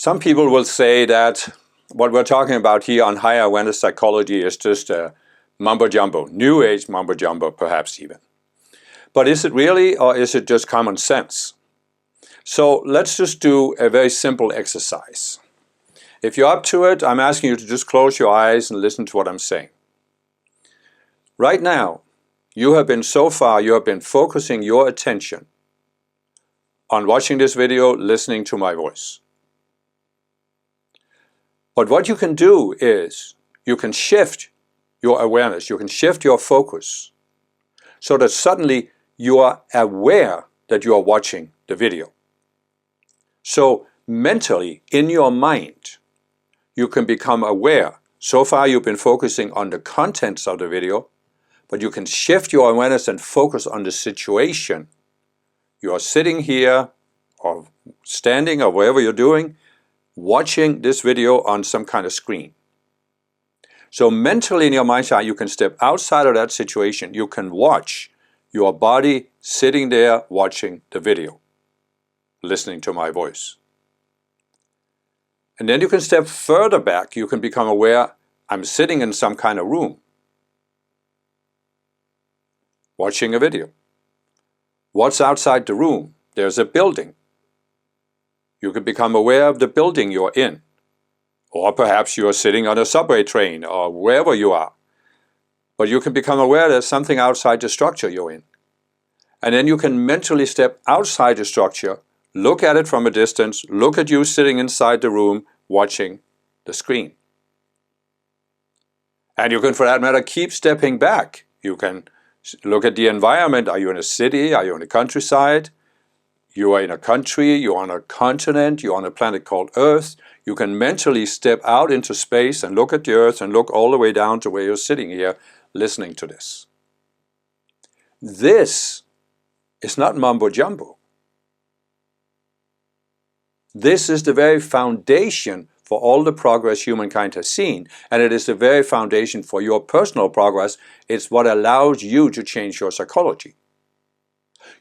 Some people will say that what we're talking about here on higher awareness psychology is just a mumbo-jumbo, new age mumbo-jumbo perhaps even. But is it really, or is it just common sense? So let's just do a very simple exercise. If you're up to it, I'm asking you to just close your eyes and listen to what I'm saying. Right now, you have been focusing your attention on watching this video, listening to my voice. But what you can do is you can shift your awareness, you can shift your focus so that suddenly you are aware that you are watching the video. So mentally, in your mind, you can become aware. So far you've been focusing on the contents of the video, but you can shift your awareness and focus on the situation. You are sitting here or standing or wherever you're doing, watching this video on some kind of screen. So mentally in your mind's eye, you can step outside of that situation. You can watch your body sitting there watching the video, listening to my voice. And then you can step further back. You can become aware, I'm sitting in some kind of room, watching a video. What's outside the room? There's a building. You can become aware of the building you're in. Or perhaps you're sitting on a subway train or wherever you are. But you can become aware there's something outside the structure you're in. And then you can mentally step outside the structure, look at it from a distance, look at you sitting inside the room watching the screen. And you can, for that matter, keep stepping back. You can look at the environment. Are you in a city? Are you in the countryside? You are in a country, you're on a continent, you're on a planet called Earth. You can mentally step out into space and look at the Earth and look all the way down to where you're sitting here listening to this. This is not mumbo-jumbo. This is the very foundation for all the progress humankind has seen, and it is the very foundation for your personal progress. It's what allows you to change your psychology.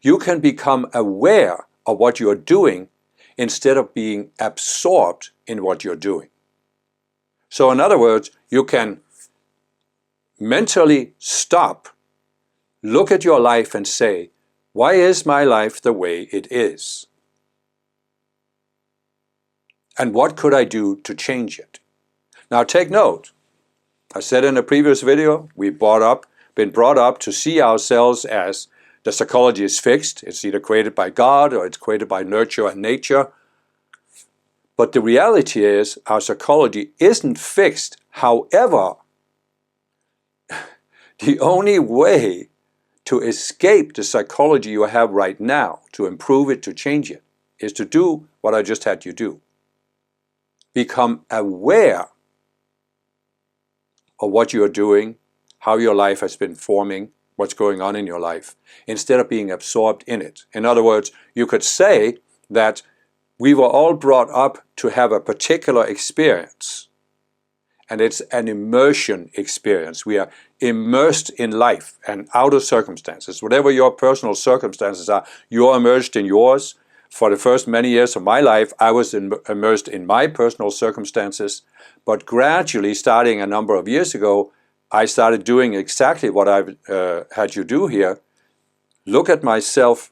You can become aware of what you're doing instead of being absorbed in what you're doing. So in other words, you can mentally stop, look at your life and say, why is my life the way it is? And what could I do to change it? Now take note, I said in a previous video, we've been brought up to see ourselves as the psychology is fixed. It's either created by God or it's created by nurture and nature. But the reality is our psychology isn't fixed. However, the only way to escape the psychology you have right now, to improve it, to change it, is to do what I just had you do. Become aware of what you're doing, how your life has been forming, what's going on in your life, instead of being absorbed in it. In other words, you could say that we were all brought up to have a particular experience, and it's an immersion experience. We are immersed in life and outer circumstances. Whatever your personal circumstances are, you're immersed in yours. For the first many years of my life, I was immersed in my personal circumstances, but gradually, starting a number of years ago, I started doing exactly what I've had you do here. Look at myself,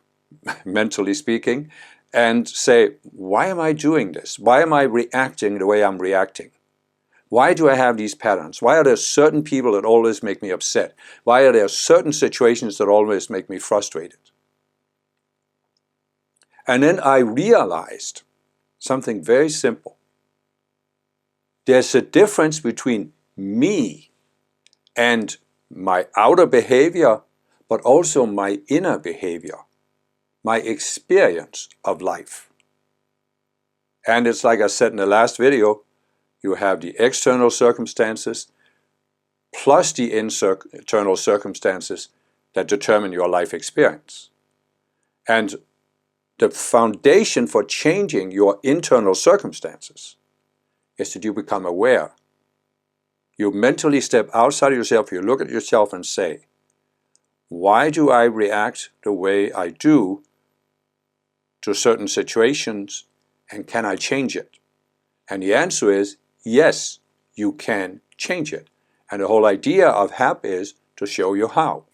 mentally speaking, and say, why am I doing this? Why am I reacting the way I'm reacting? Why do I have these patterns? Why are there certain people that always make me upset? Why are there certain situations that always make me frustrated? And then I realized something very simple. There's a difference between me and my outer behavior, but also my inner behavior, my experience of life. And it's like I said in the last video, you have the external circumstances plus the internal circumstances that determine your life experience. And the foundation for changing your internal circumstances is that you become aware. You mentally step outside of yourself, you look at yourself and say, why do I react the way I do to certain situations, and can I change it? And the answer is yes, you can change it. And the whole idea of HAP is to show you how.